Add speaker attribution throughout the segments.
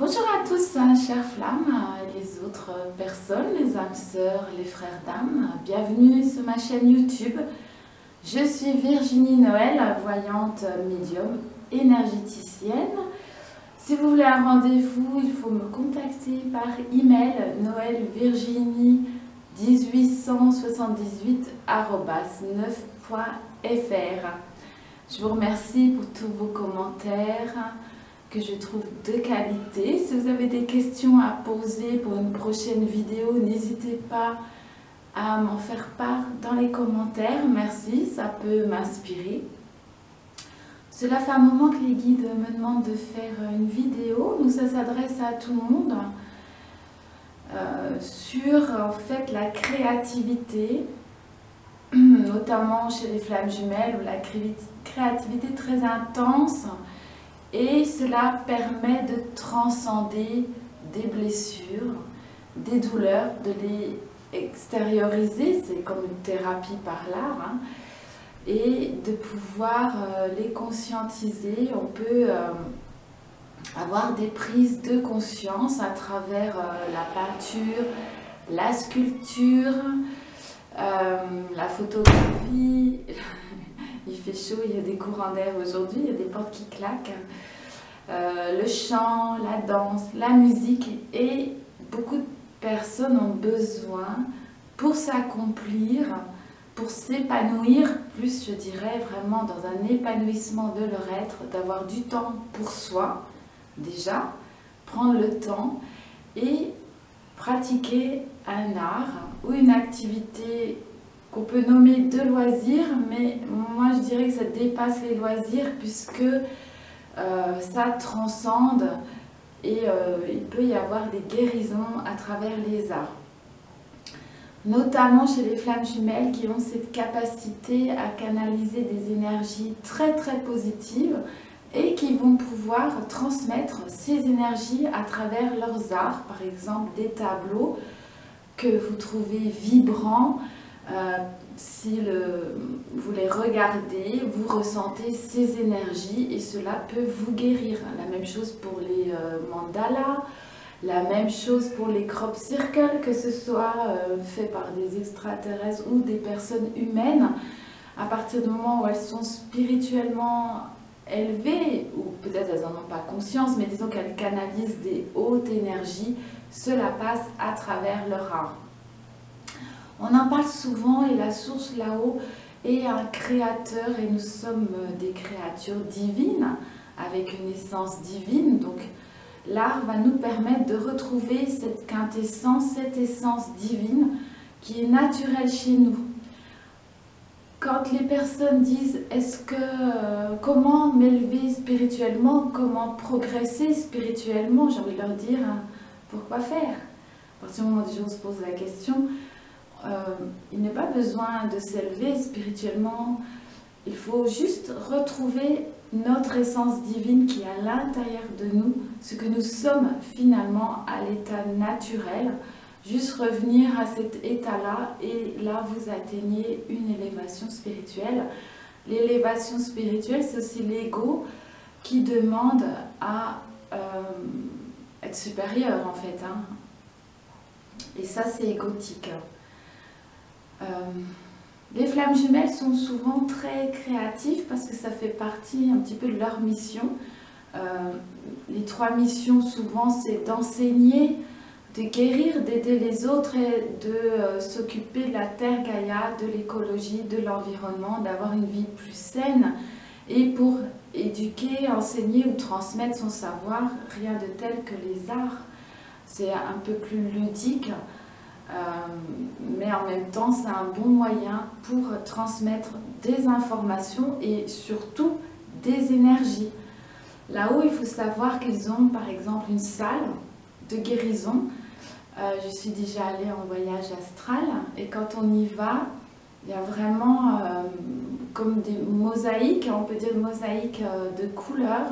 Speaker 1: Bonjour à tous, chères flammes et les autres personnes, les âmes sœurs, les frères d'âmes. Bienvenue sur ma chaîne YouTube. Je suis Virginie Noël, voyante médium énergéticienne. Si vous voulez un rendez-vous, il faut me contacter par email noelvirginie1878@9.fr. Je vous remercie pour tous vos commentaires que je trouve de qualité. Si vous avez des questions à poser pour une prochaine vidéo, n'hésitez pas à m'en faire part dans les commentaires. Merci, ça peut m'inspirer. Cela fait un moment que les guides me demandent de faire une vidéo, donc ça s'adresse à tout le monde, sur en fait la créativité, notamment chez les flammes jumelles, où la créativité est très intense. Et cela permet de transcender des blessures, des douleurs, de les extérioriser, c'est comme une thérapie par l'art, hein, et de pouvoir les conscientiser. On peut avoir des prises de conscience à travers la peinture, la sculpture, la photographie. Il fait chaud, il y a des courants d'air aujourd'hui, il y a des portes qui claquent. Le chant, la danse, la musique, et beaucoup de personnes ont besoin pour s'accomplir, pour s'épanouir, plus je dirais vraiment dans un épanouissement de leur être, d'avoir du temps pour soi, déjà, prendre le temps et pratiquer un art ou une activité qu'on peut nommer de loisirs, mais moi je dirais que ça dépasse les loisirs puisque ça transcende et il peut y avoir des guérisons à travers les arts. Notamment chez les flammes jumelles qui ont cette capacité à canaliser des énergies très très positives et qui vont pouvoir transmettre ces énergies à travers leurs arts, par exemple des tableaux que vous trouvez vibrants. Si vous les regardez, vous ressentez ces énergies et cela peut vous guérir. La même chose pour les mandalas, la même chose pour les crop circles, que ce soit fait par des extraterrestres ou des personnes humaines. À partir du moment où elles sont spirituellement élevées, ou peut-être elles n'en ont pas conscience, mais disons qu'elles canalisent des hautes énergies, cela passe à travers leur art. On en parle souvent et la source là-haut est un créateur et nous sommes des créatures divines avec une essence divine. Donc l'art va nous permettre de retrouver cette quintessence, cette essence divine qui est naturelle chez nous. Quand les personnes disent comment m'élever spirituellement, comment progresser spirituellement, j'ai envie de leur dire pourquoi faire. À partir du moment où on se pose la question, il n'est pas besoin de s'élever spirituellement, il faut juste retrouver notre essence divine qui est à l'intérieur de nous, ce que nous sommes finalement à l'état naturel, juste revenir à cet état-là et là vous atteignez une élévation spirituelle. L'élévation spirituelle, c'est aussi l'ego qui demande à être supérieur en fait, hein. Et ça c'est égotique. Les flammes jumelles sont souvent très créatives parce que ça fait partie un petit peu de leur mission. Les trois missions souvent c'est d'enseigner, de guérir, d'aider les autres et de s'occuper de la terre Gaïa, de l'écologie, de l'environnement, d'avoir une vie plus saine et pour éduquer, enseigner ou transmettre son savoir, rien de tel que les arts. C'est un peu plus ludique. Mais en même temps c'est un bon moyen pour transmettre des informations et surtout des énergies. Là-haut il faut savoir qu'ils ont par exemple une salle de guérison. Je suis déjà allée en voyage astral et quand on y va, il y a vraiment comme des mosaïques, on peut dire mosaïques de couleurs.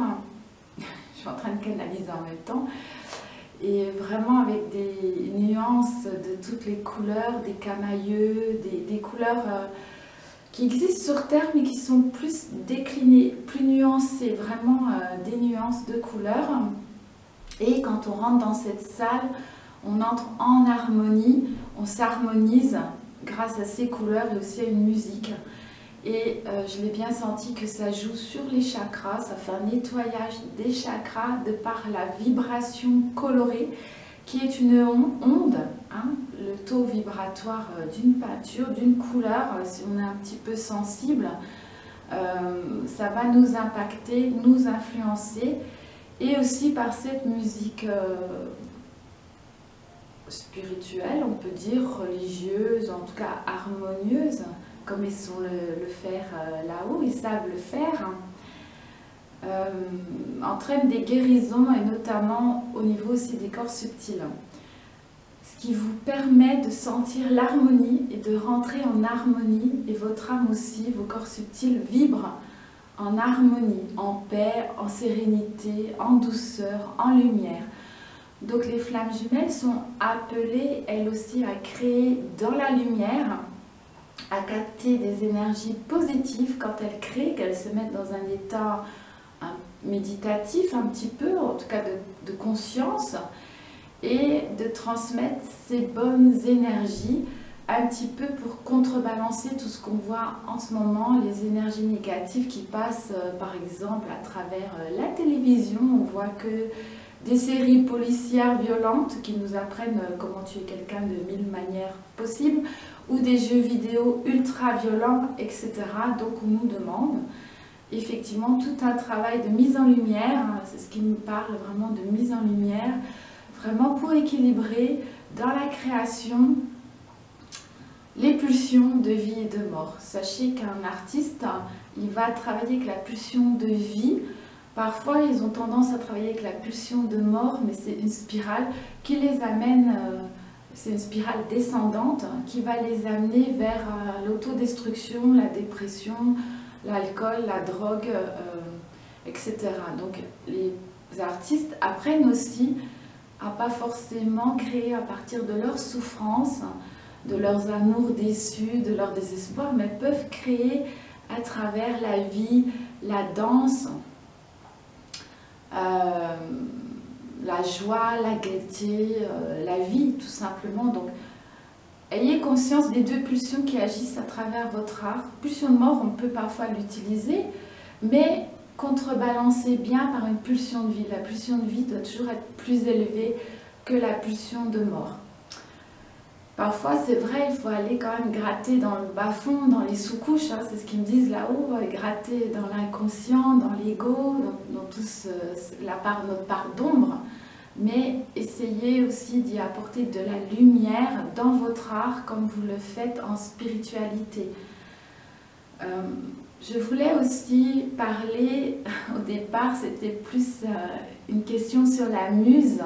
Speaker 1: Je suis en train de canaliser en même temps. Et vraiment avec des nuances de toutes les couleurs, des camailleux, des couleurs qui existent sur Terre mais qui sont plus déclinées, plus nuancées, vraiment des nuances de couleurs. Et quand on rentre dans cette salle, on entre en harmonie, on s'harmonise grâce à ces couleurs et aussi à une musique. Et je l'ai bien senti que ça joue sur les chakras, ça fait un nettoyage des chakras de par la vibration colorée qui est une onde, hein, le taux vibratoire d'une peinture, d'une couleur. Si on est un petit peu sensible, ça va nous impacter, nous influencer, et aussi par cette musique spirituelle, on peut dire religieuse, en tout cas harmonieuse, comme ils sont le faire là-haut, ils savent le faire, entraîne des guérisons, et notamment au niveau aussi des corps subtils. Ce qui vous permet de sentir l'harmonie et de rentrer en harmonie, et votre âme aussi, vos corps subtils vibrent en harmonie, en paix, en sérénité, en douceur, en lumière. Donc les flammes jumelles sont appelées, elles aussi, à créer dans la lumière, à capter des énergies positives quand elles créent, qu'elles se mettent dans un état méditatif un petit peu, en tout cas de conscience, et de transmettre ces bonnes énergies un petit peu pour contrebalancer tout ce qu'on voit en ce moment, les énergies négatives qui passent par exemple à travers la télévision. On voit que des séries policières violentes qui nous apprennent comment tuer quelqu'un de 1000 manières possibles, ou des jeux vidéo ultra violents, etc. Donc on nous demande effectivement tout un travail de mise en lumière, c'est ce qui me parle vraiment, de mise en lumière, vraiment pour équilibrer dans la création les pulsions de vie et de mort. Sachez qu'un artiste, il va travailler avec la pulsion de vie. Parfois, ils ont tendance à travailler avec la pulsion de mort, mais c'est une spirale qui les amène, c'est une spirale descendante qui va les amener vers l'autodestruction, la dépression, l'alcool, la drogue, etc. Donc, les artistes apprennent aussi à pas forcément créer à partir de leur souffrance, de leurs amours déçus, de leur désespoir, mais peuvent créer à travers la vie, la danse, la joie, la gaieté, la vie tout simplement. Donc ayez conscience des deux pulsions qui agissent à travers votre art. Pulsion de mort, on peut parfois l'utiliser, mais contrebalancez bien par une pulsion de vie. La pulsion de vie doit toujours être plus élevée que la pulsion de mort. Parfois, c'est vrai, il faut aller quand même gratter dans le bas-fond, dans les sous-couches, hein, c'est ce qu'ils me disent là-haut, gratter dans l'inconscient, dans l'ego, dans notre part d'ombre, mais essayez aussi d'y apporter de la lumière dans votre art, comme vous le faites en spiritualité. Je voulais aussi parler, au départ, c'était plus une question sur la muse.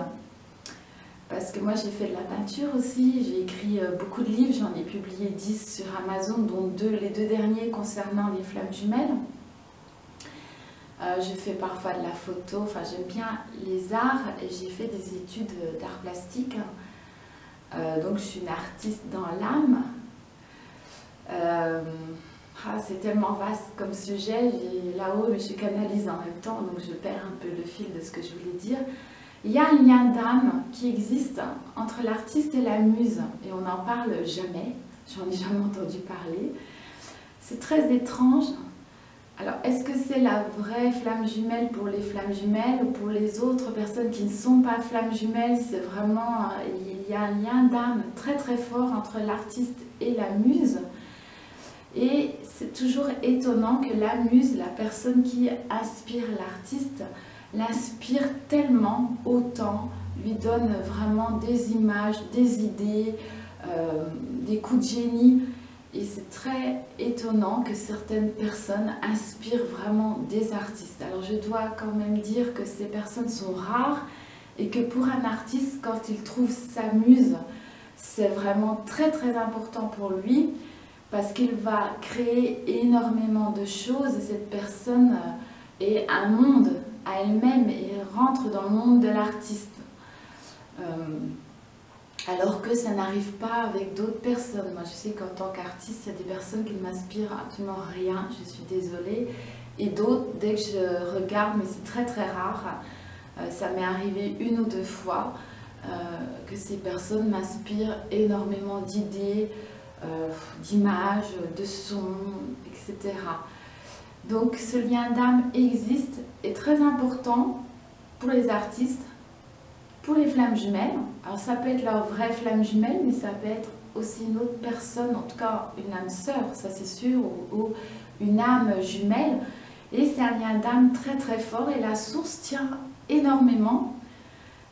Speaker 1: Parce que moi j'ai fait de la peinture aussi, j'ai écrit beaucoup de livres, j'en ai publié 10 sur Amazon, dont les deux derniers concernant les flammes jumelles. Je fais parfois de la photo, enfin j'aime bien les arts, et j'ai fait des études d'art plastique. Donc je suis une artiste dans l'âme. C'est tellement vaste comme sujet, là-haut mais je canalise en même temps, donc je perds un peu le fil de ce que je voulais dire. Il y a un lien d'âme qui existe entre l'artiste et la muse, et on n'en parle jamais, j'en ai jamais entendu parler. C'est très étrange. Alors, est-ce que c'est la vraie flamme jumelle pour les flammes jumelles, ou pour les autres personnes qui ne sont pas flammes jumelles? C'est vraiment, il y a un lien d'âme très très fort entre l'artiste et la muse. Et c'est toujours étonnant que la muse, la personne qui inspire l'artiste, l'inspire tellement autant, lui donne vraiment des images, des idées, des coups de génie. Et c'est très étonnant que certaines personnes inspirent vraiment des artistes. Alors je dois quand même dire que ces personnes sont rares, et que pour un artiste, quand il trouve sa muse, c'est vraiment très très important pour lui, parce qu'il va créer énormément de choses, et cette personne est un monde à elle-même et rentre dans le monde de l'artiste. Alors que ça n'arrive pas avec d'autres personnes. Moi je sais qu'en tant qu'artiste, il y a des personnes qui ne m'inspirent absolument rien, je suis désolée. Et d'autres, dès que je regarde, mais c'est très très rare, Ça m'est arrivé une ou deux fois que ces personnes m'inspirent énormément d'idées, d'images, de sons, etc. Donc ce lien d'âme existe, est très important pour les artistes, pour les flammes jumelles. Alors ça peut être leur vraie flamme jumelle, mais ça peut être aussi une autre personne, en tout cas une âme sœur, ça c'est sûr, ou une âme jumelle. Et c'est un lien d'âme très très fort et la source tient énormément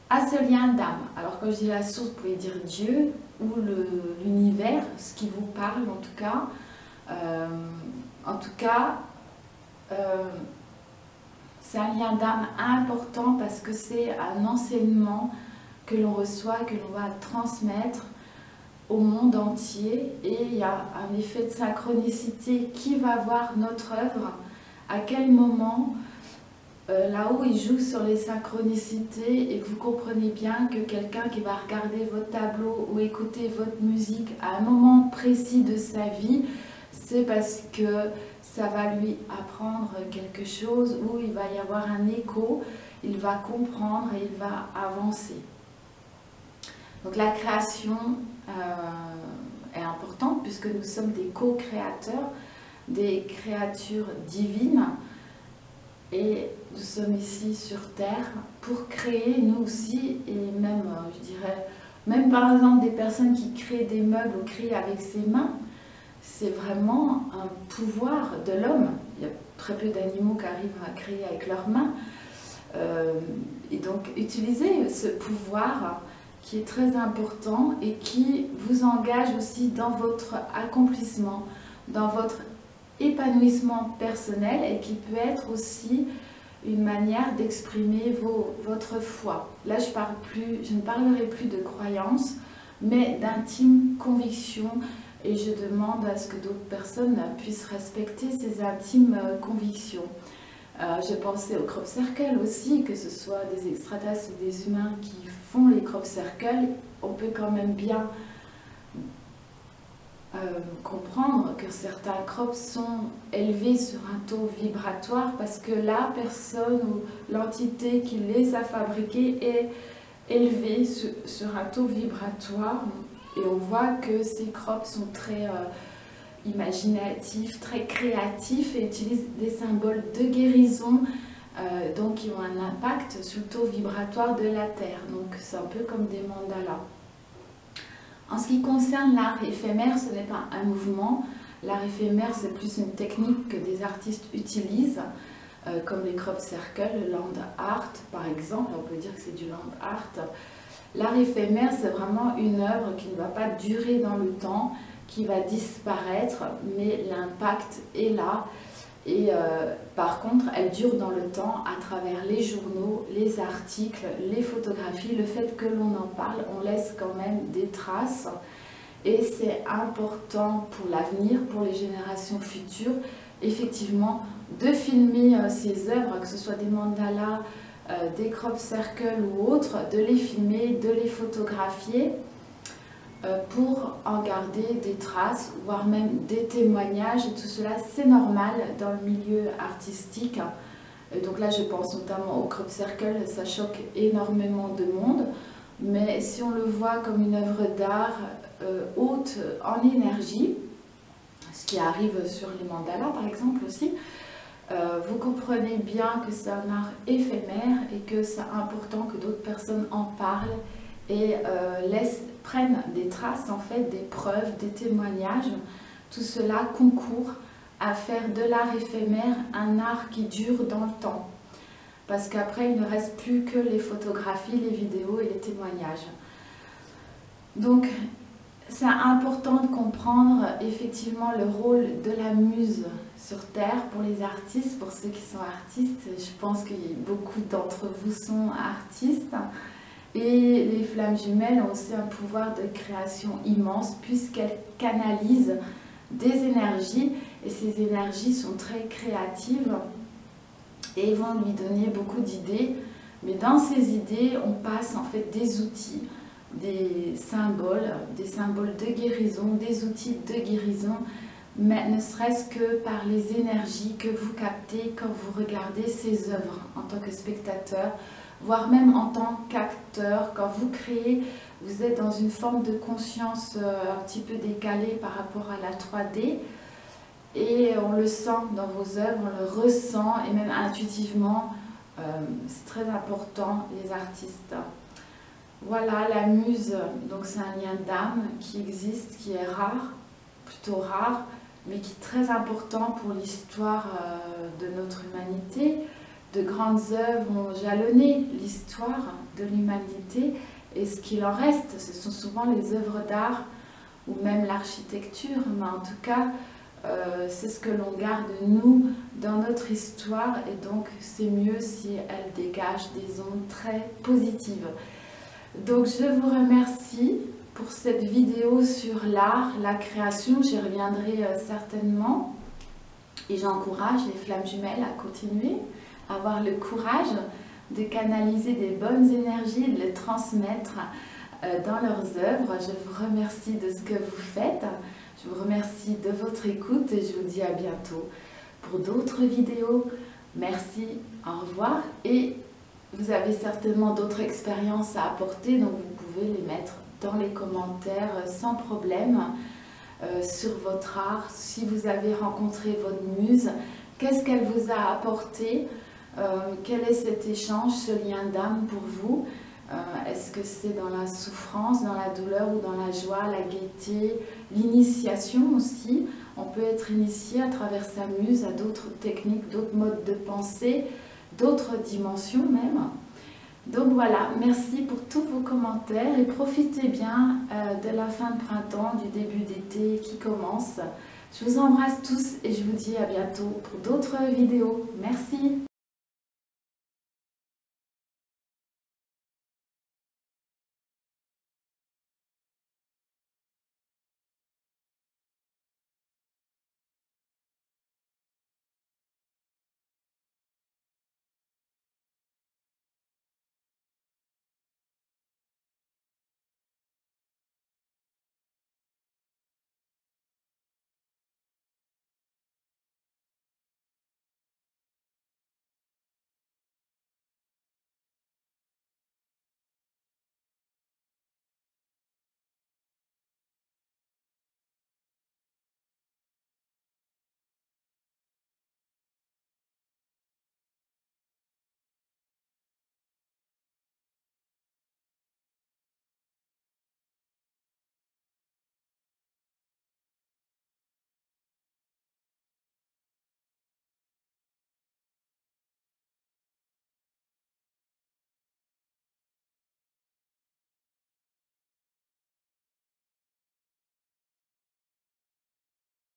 Speaker 1: à ce lien d'âme. Alors quand je dis la source, vous pouvez dire Dieu ou l'univers, ce qui vous parle en tout cas. C'est un lien d'âme important parce que c'est un enseignement que l'on reçoit, que l'on va transmettre au monde entier, et il y a un effet de synchronicité. Qui va voir notre œuvre, à quel moment, là-haut il joue sur les synchronicités, et vous comprenez bien que quelqu'un qui va regarder votre tableau ou écouter votre musique à un moment précis de sa vie, c'est parce que ça va lui apprendre quelque chose, où il va y avoir un écho, il va comprendre et il va avancer. Donc la création est importante puisque nous sommes des co-créateurs, des créatures divines, et nous sommes ici sur Terre pour créer nous aussi, et même, je dirais, même par exemple des personnes qui créent des meubles ou créent avec ses mains, c'est vraiment un pouvoir de l'homme. Il y a très peu d'animaux qui arrivent à créer avec leurs mains. Et donc utiliser ce pouvoir qui est très important et qui vous engage aussi dans votre accomplissement, dans votre épanouissement personnel, et qui peut être aussi une manière d'exprimer votre foi. Là, je ne parlerai plus de croyance, mais d'intime conviction, et je demande à ce que d'autres personnes puissent respecter ces intimes convictions. Je pensais au crop circle aussi, que ce soit des extraterrestres ou des humains qui font les crop circles, on peut quand même bien comprendre que certains crops sont élevés sur un taux vibratoire parce que la personne ou l'entité qui les a fabriqués est élevée sur un taux vibratoire, et on voit que ces crops sont très imaginatifs, très créatifs, et utilisent des symboles de guérison, donc qui ont un impact sur le taux vibratoire de la Terre. Donc c'est un peu comme des mandalas. En ce qui concerne l'art éphémère, ce n'est pas un mouvement. L'art éphémère, c'est plus une technique que des artistes utilisent, comme les crop circles, le land art par exemple. On peut dire que c'est du land art. L'art éphémère, c'est vraiment une œuvre qui ne va pas durer dans le temps, qui va disparaître, mais l'impact est là. Et par contre, elle dure dans le temps à travers les journaux, les articles, les photographies. Le fait que l'on en parle, on laisse quand même des traces. Et c'est important pour l'avenir, pour les générations futures, effectivement, de filmer ces œuvres, que ce soit des mandalas, des crop circles ou autres, de les filmer, de les photographier, pour en garder des traces, voire même des témoignages. Et tout cela, c'est normal dans le milieu artistique. Et donc là, je pense notamment au crop circle, ça choque énormément de monde. Mais si on le voit comme une œuvre d'art haute en énergie, ce qui arrive sur les mandalas par exemple aussi, vous comprenez bien que c'est un art éphémère et que c'est important que d'autres personnes en parlent et prennent des traces, en fait, des preuves, des témoignages. Tout cela concourt à faire de l'art éphémère un art qui dure dans le temps. Parce qu'après, il ne reste plus que les photographies, les vidéos et les témoignages. Donc, c'est important de comprendre effectivement le rôle de la muse sur Terre pour les artistes, pour ceux qui sont artistes. Je pense que beaucoup d'entre vous sont artistes. Et les flammes jumelles ont aussi un pouvoir de création immense puisqu'elles canalisent des énergies, et ces énergies sont très créatives et vont lui donner beaucoup d'idées. Mais dans ces idées, on passe en fait des outils, des symboles de guérison, des outils de guérison, mais ne serait-ce que par les énergies que vous captez quand vous regardez ces œuvres en tant que spectateur. voire même en tant qu'acteur. Quand vous créez, vous êtes dans une forme de conscience un petit peu décalée par rapport à la 3D. Et on le sent dans vos œuvres, on le ressent, et même intuitivement, c'est très important, les artistes. Voilà, la muse, donc c'est un lien d'âme qui existe, qui est rare, plutôt rare, mais qui est très important pour l'histoire de notre humanité. De grandes œuvres ont jalonné l'histoire de l'humanité, et ce qu'il en reste, ce sont souvent les œuvres d'art, ou même l'architecture, mais en tout cas, c'est ce que l'on garde nous dans notre histoire, et donc c'est mieux si elle dégage des ondes très positives. Donc je vous remercie pour cette vidéo sur l'art, la création. J'y reviendrai certainement, et j'encourage les flammes jumelles à continuer, à avoir le courage de canaliser des bonnes énergies, de les transmettre dans leurs œuvres. Je vous remercie de ce que vous faites. Je vous remercie de votre écoute et je vous dis à bientôt pour d'autres vidéos. Merci, au revoir. Et vous avez certainement d'autres expériences à apporter, donc vous pouvez les mettre dans les commentaires sans problème sur votre art. Si vous avez rencontré votre muse, qu'est-ce qu'elle vous a apporté? Quel est cet échange, ce lien d'âme pour vous? Est-ce que c'est dans la souffrance, dans la douleur ou dans la joie, la gaieté, l'initiation aussi? On peut être initié à travers sa muse à d'autres techniques, d'autres modes de pensée, d'autres dimensions même. Donc voilà, merci pour tous vos commentaires et profitez bien de la fin de printemps, du début d'été qui commence. Je vous embrasse tous et je vous dis à bientôt pour d'autres vidéos. Merci.